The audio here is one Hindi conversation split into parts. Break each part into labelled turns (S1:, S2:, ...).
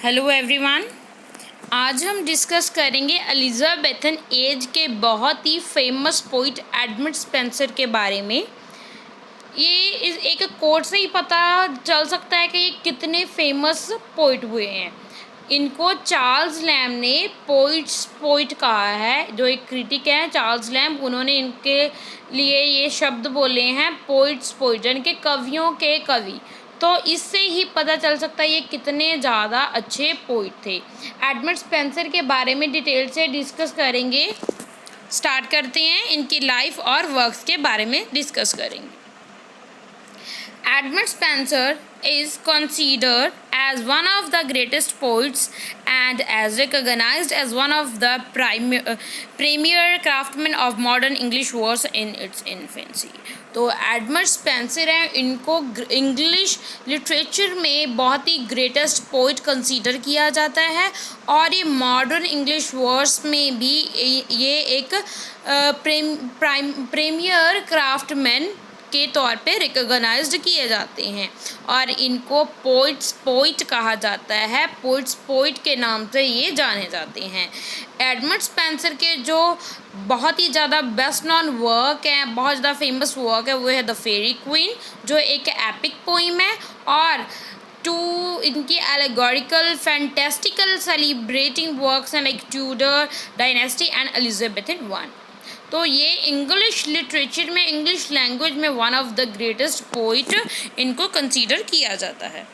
S1: Hello everyone. आज हम डिस्कस करेंगे एलिजाबेथन एज के बहुत ही फेमस पोइट एडमंड स्पेंसर के बारे में। ये एक कोट से ही पता चल सकता है कि ये कितने फेमस पोइट हुए हैं। इनको चार्ल्स लैम ने पोइट कहा है। जो एक क्रिटिक है चार्ल्स लैम, उन्होंने इनके लिए ये शब्द बोले हैं पोइट, यानी कि कवियों के कवि। तो इससे ही पता चल सकता है ये कितने ज़्यादा अच्छे पोइट थे। एडमंड स्पेंसर के बारे में डिटेल से डिस्कस करेंगे। स्टार्ट करते हैं, इनकी लाइफ और वर्क्स के बारे में डिस्कस करेंगे। Edmund Spenser is considered as one of the greatest poets and as recognized as one of the premier craftsmen of modern English verse in its infancy। तो एडमंड स्पेंसर हैं, इनको इंग्लिश लिटरेचर में बहुत ही ग्रेटेस्ट पोइट कंसीडर किया जाता है और ये मॉडर्न इंग्लिश वर्स में भी ये एक प्रीमियर क्राफ्टमैन के तौर पे रिकॉग्नाइज्ड किए जाते हैं और इनको पोइट कहा जाता है। पोइट के नाम से ये जाने जाते हैं। एडमंड स्पेंसर के जो बहुत ही ज़्यादा बेस्ट नॉन वर्क हैं, बहुत ज़्यादा फेमस वर्क है, वो है द फेरी क्वीन, जो एक एपिक पोइम है, और टू इनकी एलेगोरिकल फैंटेस्टिकल सेलिब्रेटिंग वर्क्स हैं like Tudor dynasty and Elizabethan one. तो ये इंग्लिश लिटरेचर में, इंग्लिश लैंग्वेज में one of the greatest poet इनको कंसीडर किया जाता है।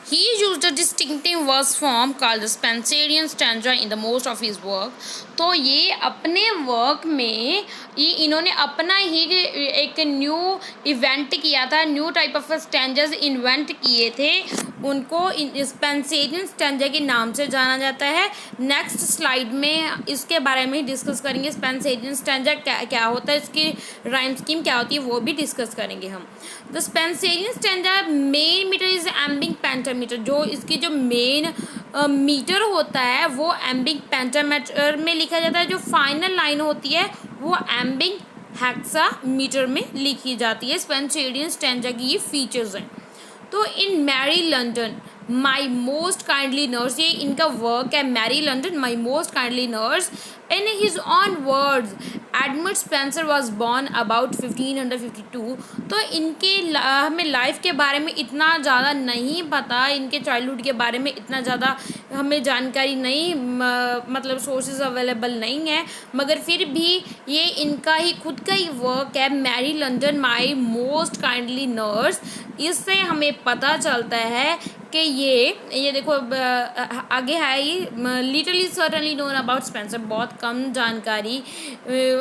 S1: He used a distinctive verse form called the Spenserian stanza in the most of his work। तो ये अपने वर्क में इन्होंने अपना ही एक न्यू इवेंट किया था, new type of stanzas invent किए थे। उनको स्पेंसेरियन स्टैंजा के नाम से जाना जाता है। नेक्स्ट स्लाइड में इसके बारे में डिस्कस करेंगे। स्पेंसेरियन स्टैंजा क्या होता है, इसकी राइम स्कीम क्या होती है, वो भी डिस्कस करेंगे हम। The Spenserian stanza main metre is iambic pentameter. जो इसकी जो मेन मीटर होता है वो एम्बिंग पेंटामीटर में लिखा जाता है। जो फाइनल लाइन होती है वो एम्बिंग हेक्सा मीटर में लिखी जाती है। स्पेंसेरियन स्टैंजा की ये फीचर्स हैं। तो in Mary London my most kindly nurse, ये इनका वर्क है। Mary London my most kindly nurse. In his own words Edmund Spenser was born about 1552। तो इनके हमें लाइफ के बारे में इतना ज़्यादा नहीं पता, इनके चाइल्डहुड के बारे में इतना ज़्यादा हमें जानकारी नहीं, मतलब सोर्सेज अवेलेबल नहीं है, मगर फिर भी ये इनका ही खुद का ही वर्क है, Mary London my most kindly nurse. इससे हमें पता चलता है कि ये देखो आगे है, ये literally certainly known about Spencer. बहुत कम जानकारी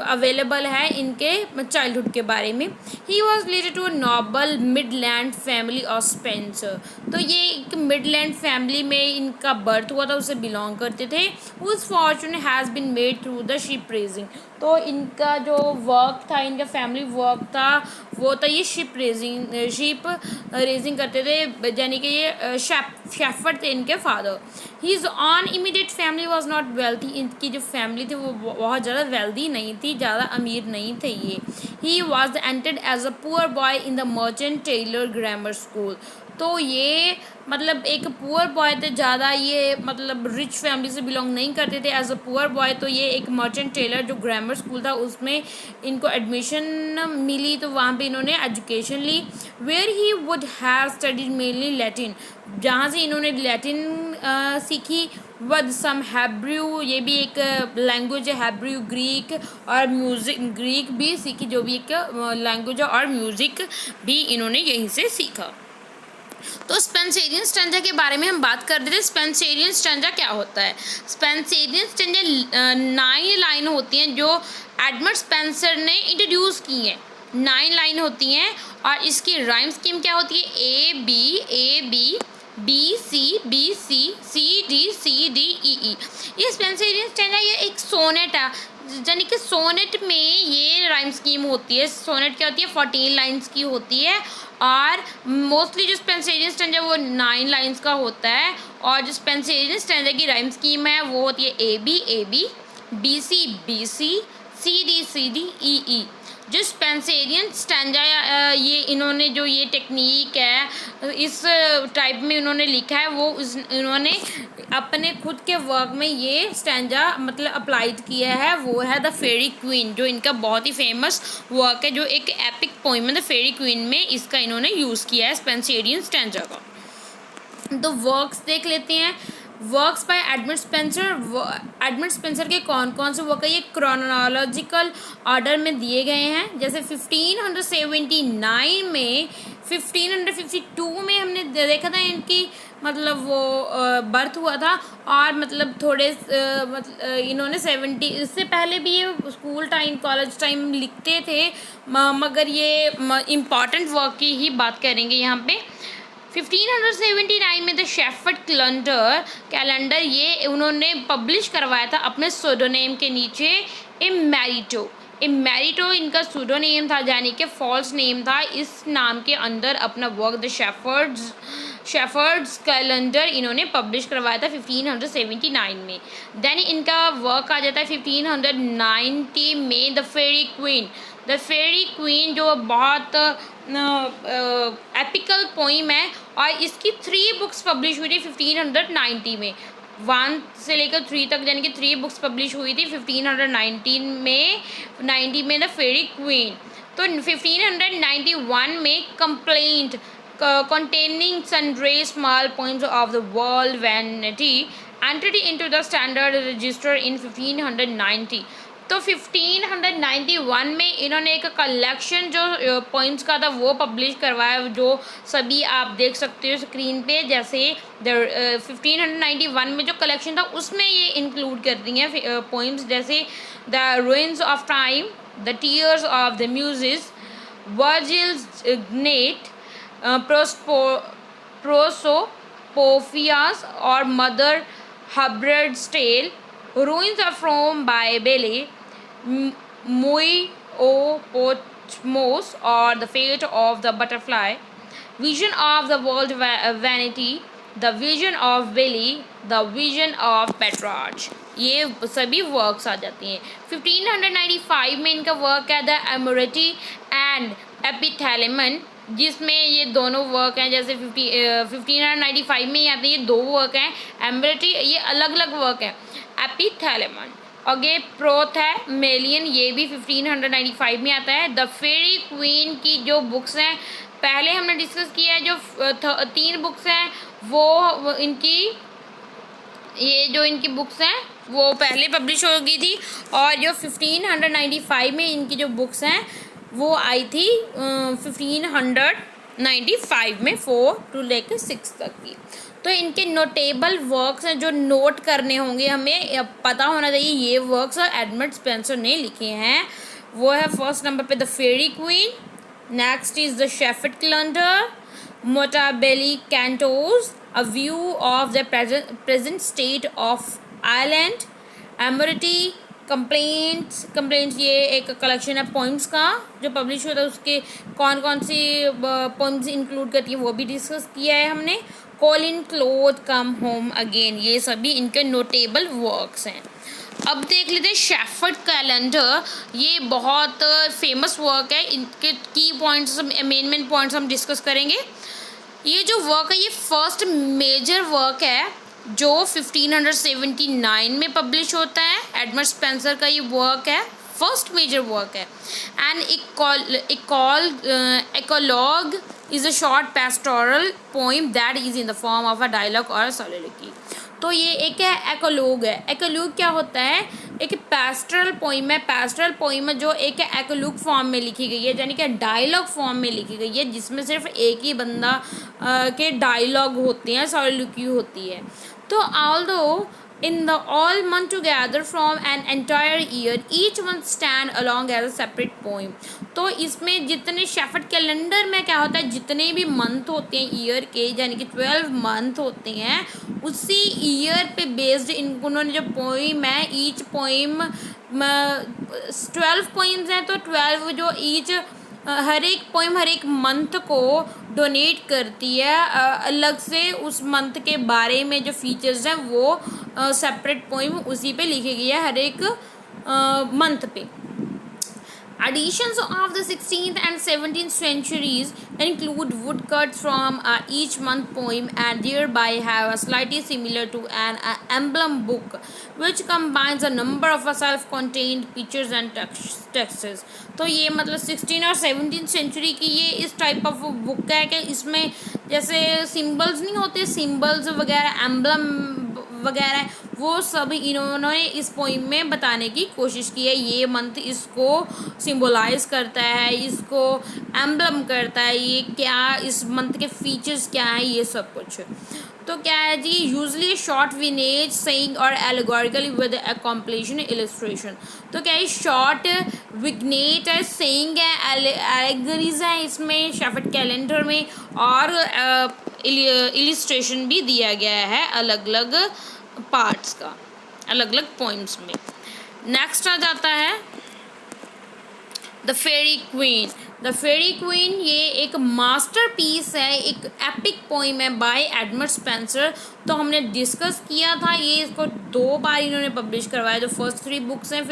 S1: अवेलेबल है इनके चाइल्डहुड के बारे में। He was related to a noble midland family of Spencer. तो ये एक मिडलैंड फैमिली में इनका बर्थ हुआ था, उसे बिलोंग करते थे। Whose fortune has been made through the sheep raising. तो इनका जो वर्क था, इनका फैमिली वर्क था, वो था ये शिप रेजिंग करते थे, यानी कि ये शेफर्ड थे इनके father. His own immediate family was not wealthy. इनकी जो फैमिली थी वो बहुत ज़्यादा वेल्दी नहीं थी, ज़्यादा अमीर नहीं थे ये। He was entered as a poor boy in the Merchant Taylor grammar school. तो ये मतलब एक पुअर बॉय थे, ज़्यादा ये मतलब रिच फैमिली से बिलोंग नहीं करते थे। एज अ पुअर बॉय तो ये एक मर्चेंट टेलर जो ग्रामर स्कूल था उसमें इनको एडमिशन मिली, तो वहाँ पे इन्होंने एजुकेशन ली। Where he would have studied mainly Latin, जहाँ से इन्होंने लैटिन सीखी। विद सम हैब्रू, ये भी एक लैंग्वेज है, हैब्रू ग्रीक, और म्यूज़िक ग्रीक भी सीखी, जो भी एक लैंग्वेज है, और म्यूज़िक भी इन्होंने यहीं से सीखा। तो स्पेंसेरियन स्टैंजा के बारे में हम बात कर रहे थे। स्पेंसेरियन स्टैंजा क्या होता है? स्पेंसेरियन स्टैंजा 9 लाइन होती हैं जो एडमंड स्पेंसर ने इंट्रोड्यूस की हैं। 9 लाइन होती हैं और इसकी राइम स्कीम क्या होती है? A B B C C D E. ये स्पेंसेरियन स्टैंजा ये एक सोनेट है, यानी कि सोनेट में ये राइम स्कीम होती है। सोनेट क्या होती है? 14 लाइन्स की होती है, और मोस्टली जो स्पेंसेरियन स्टैंजा वो 9 लाइन्स का होता है। और जो स्पेंसेरियन स्टैंजा की राइम स्कीम है वो होती है A B B C C D E. जो स्पेंसेरियन स्टैंजा ये इन्होंने जो ये टेक्निक है इस टाइप में इन्होंने लिखा है, वो इन्होंने अपने खुद के वर्क में ये स्टैंजा मतलब अप्लाइड किया है, वो है द फेरी क्वीन, जो इनका बहुत ही फेमस वर्क है, जो एक एपिक पोइम है द फेरी क्वीन में इसका इन्होंने यूज़ किया है स्पेंसेरियन स्टैंजा का। तो वर्क्स देख लेते हैं। Works by Edmund Spencer. Edmund Spenser के कौन कौन से वर्क है ये क्रोनोलॉजिकल ऑर्डर में दिए गए हैं। जैसे 1579 में, 1552 में हमने देखा था इनकी मतलब वो बर्थ हुआ था, और मतलब थोड़े इन्होंने 70 इससे पहले भी ये स्कूल टाइम कॉलेज टाइम लिखते थे, मगर ये इम्पॉर्टेंट वर्क की ही बात करेंगे यहाँ पे। 1579 में द शेफर्ड कैलेंडर ये उन्होंने पब्लिश करवाया था अपने सूडोनेम के नीचे इमेरिटो। इमेरिटो इनका सूडोनेम था, यानी कि फॉल्स नेम था। इस नाम के अंदर अपना वर्क द शेफर्ड्स कैलेंडर इन्होंने पब्लिश करवाया था 1579 में। देन इनका वर्क आ जाता है 1590 में the Faerie Queene. The Faerie Queene जो बहुत एपिकल पोइम है, और इसकी 3 बुक्स पब्लिश हुई थी 1590 में। 1 से लेकर 3 तक यानी कि 3 बुक्स पब्लिश हुई थी 1590 में 90 में द फेरी क्वीन। तो 1591 में complaint containing sundry small poems of the world vanity entered into the standard register in 1590। तो 1591 में इन्होंने एक कलेक्शन जो पोइम्स का था वो पब्लिश करवाया, जो सभी आप देख सकते हो स्क्रीन पे। जैसे 1591 में जो कलेक्शन था उसमें ये इंक्लूड कर दी हैं पोइम्स, जैसे the ruins of time, the tears of the muses, Virgil's gnat, prosopopoia or mother Hubberd's tale, ruins of Rome by Bailey, Muiopotmos or the fate of the butterfly, vision of the world vanity, the vision of Bailey, the vision of Petrarch। ये सभी वर्क्स आ जाती हैं। 1595 में इनका वर्क है द एमोरिटी एंड एपिथैलेमन, जिसमें ये दोनों वर्क हैं। जैसे 1595 में ही आते हैं ये 2 वर्क हैं। एमोरिटी ये अलग अलग वर्क है। एपिथैलेमन आगे प्रोथ है मेलियन, ये भी 1595 में आता है। द फेरी क्वीन की जो बुक्स हैं पहले हमने डिस्कस किया है, जो 3 बुक्स हैं वो इनकी ये जो इनकी बुक्स हैं वो पहले पब्लिश हो गई थी, और जो 1595 में इनकी जो बुक्स हैं वो आई थी 1595 में 4 to लेकर 6 तक की। तो इनके नोटेबल वर्क्स हैं जो नोट करने होंगे, हमें पता होना चाहिए ये वर्क्स एडमंड स्पेंसर ने लिखे हैं। वो है फर्स्ट नंबर पे the Faerie Queene, next is the shepherd calendar, mutability cantos, a view of the present state of Ireland, Amoretti, complaints ये एक कलेक्शन है पोइम्स का जो पब्लिश हुआ था, उसके कौन कौन सी पोइम्स इंक्लूड करती है वो भी डिस्कस किया है हमने। Colin cloth come home again, ये सभी इनके नोटेबल वर्क्स हैं। अब देख लेते हैं शेफर्ड कैलेंडर, ये बहुत फेमस वर्क है। इनके की पॉइंट्स मेन पॉइंट्स हम डिस्कस करेंगे। ये जो वर्क है ये फर्स्ट मेजर वर्क है जो 1579 में पब्लिश होता है। एडमंड स्पेंसर का ये वर्क है, फर्स्ट मेजर वर्क है। And eclogue is a short pastoral poem that is in the form of a dialogue or soliloquy. तो ये एक है एकोलॉग है। एकोलॉग क्या होता है? एक पेस्टोरल पोइम है। पेस्टोरल पोइम जो एक एकोलॉग फॉर्म में लिखी गई है, यानी कि डायलॉग फॉर्म में लिखी गई है, जिसमें सिर्फ एक ही बंदा के डायलॉग होते हैं, सोलिलोक्वी होती है। तो although in the all month together from an entire year, each one stand along as a separate poem। तो इसमें जितने शेफर्ड कैलेंडर में क्या होता है, जितने भी मंथ होते हैं ईयर के, यानी कि 12 मंथ होते हैं, उसी ईयर पे बेस्ड उन्होंने जो पोइम है, ईच पोइम 12 पोइम्स हैं, तो 12 जो ईच हर एक पोइम हर एक मंथ को डोनेट करती है अलग से। उस मंथ के बारे में जो फीचर्स हैं वो सेपरेट पोइम उसी पे लिखी गई है हर एक मंथ पे। Additions of the 16th and 17th centuries include woodcuts from each month poem and thereby have a slightly similar to an emblem book which combines a number of self-contained pictures and texts. तो ये मतलब 16 और 17 सेंचुरी की ये इस टाइप ऑफ बुक है कि इसमें जैसे सिम्बल्स नहीं होते, सिम्बल्स वगैरह एम्बलम वगैरह वो सब इन्होंने इस पोइम में बताने की कोशिश की है। ये मंथ इसको सिम्बोलाइज करता है, इसको एम्बलम करता है, ये क्या इस मंथ के फीचर्स क्या हैं, ये सब कुछ। तो क्या है जी, यूजली शॉर्ट विनेज सेइंग और एलिगोरिकल विद अकॉम्प्लिशन इलस्ट्रेशन। तो क्या है, शॉर्ट विग्नेट है, सेइंग है, एलेगरीज है इसमें शेफर्ड कैलेंडर में, और इलिस्ट्रेशन भी दिया गया है अलग अलग पार्ट्स का, अलग अलग पॉइंट्स में। नेक्स्ट आ जाता है the Faerie Queene. The Faerie Queene ये एक मास्टरपीस है, एक एपिक पोइम है बाय एडमंड स्पेंसर। तो हमने डिस्कस किया था, ये इसको 2 बार इन्होंने पब्लिश करवाया। जो फर्स्ट 3 बुक्स हैं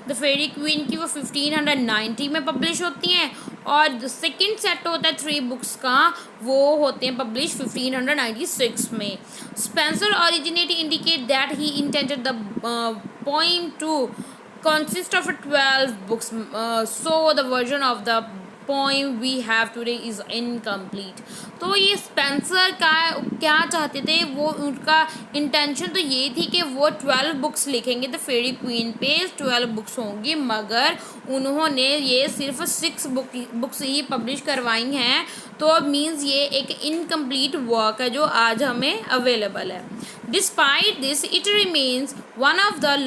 S1: द फेरी क्वीन की, वो 1590 में पब्लिश होती हैं, और जो सेकेंड सेट होता है 3 बुक्स का, वो होते हैं पब्लिश 1596 में। Spenser originate indicate that he intended the poem to consist of 12 books, so the version of the poem we have today is incomplete। तो ये स्पेंसर का क्या चाहते थे, वो उनका इंटेंशन तो ये थी कि वो 12 बुक्स लिखेंगे द फेरी क्वीन पे, 12 बुक्स होंगी, मगर उन्होंने ये सिर्फ 6 बुक्स ही पब्लिश करवाई हैं। तो मीन्स ये एक इनकम्प्लीट वर्क है जो आज हमें अवेलेबल है। Despite this it remains one of the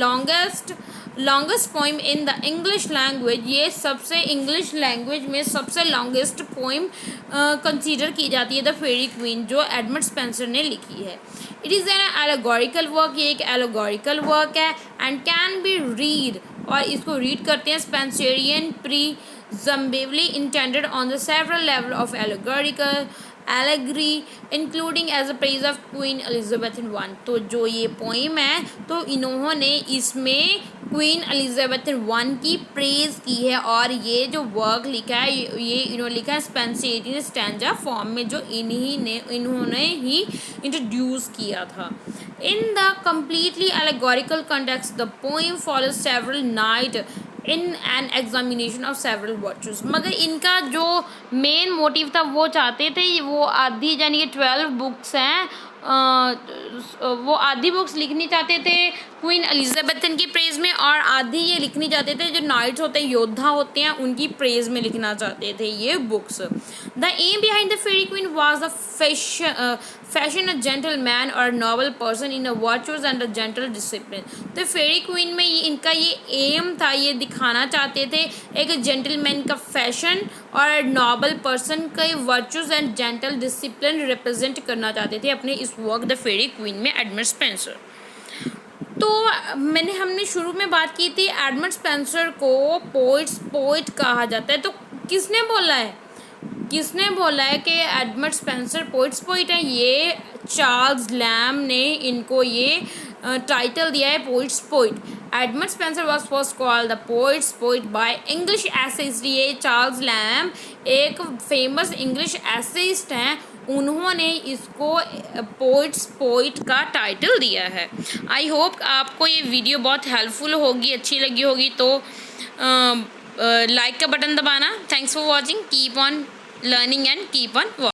S1: longest poem in the English language. ये सबसे इंग्लिश लैंग्वेज में सबसे लॉन्गेस्ट पोइम कंसीडर की जाती है द फेरी क्वीन, जो एडमंड स्पेंसर ने लिखी है। It is an allegorical work, ये एक एलेगोरिकल वर्क है, एंड कैन बी रीड, और इसको रीड करते हैं Spenserian presumably intended on the several level of allegorical allegory including as a praise of Queen Elizabeth I। तो जो ये पोइम है, तो इन्होंने इसमें क्वीन एलिजाबेथ I की प्रेज की है, और ये जो वर्क लिखा है ये इन्होंने लिखा है स्पेंसरियन स्टैंजा फॉर्म में, जो इन्होंने ही इंट्रोड्यूस किया था। In the completely allegorical context the poem follows several night in an examination of several virtues. मगर इनका जो मेन मोटिव था, वो चाहते थे वो आधी, यानी कि 12 बुक्स हैं, वो आधी बुक्स लिखनी चाहते थे क्वीन एलिजाबेथ की प्रेज में, और आधी ये लिखनी चाहते थे जो नाइट्स होते हैं, योद्धा होते हैं, उनकी प्रेज में लिखना चाहते थे ये books. The aim behind the Faerie Queene was the fashion a gentleman or noble person in a virtuous and a gentle discipline. तो फेरी क्वीन में इनका ये एम था, ये दिखाना चाहते थे एक जेंटलमैन का फैशन और नॉबल पर्सन का virtuous and gentle discipline represent करना चाहते थे अपने इस वर्क द फेरी क्वीन में एडमंड स्पेंसर। तो हमने शुरू में बात की थी एडमंड स्पेंसर को पोइट कहा जाता है। तो किसने बोला है कि एडमंड स्पेंसर पोइट है? ये चार्ल्स लैम ने इनको ये टाइटल दिया है poet. Edmund Spenser was first called the poet by English essayist. ये चार्ल्स लैम एक फेमस इंग्लिश एसेइस्ट हैं, उन्होंने इसको पोइट का टाइटल दिया है। आई होप आपको ये वीडियो बहुत हेल्पफुल होगी, अच्छी लगी होगी, तो लाइक का बटन दबाना। Thanks for watching, keep on learning and keep on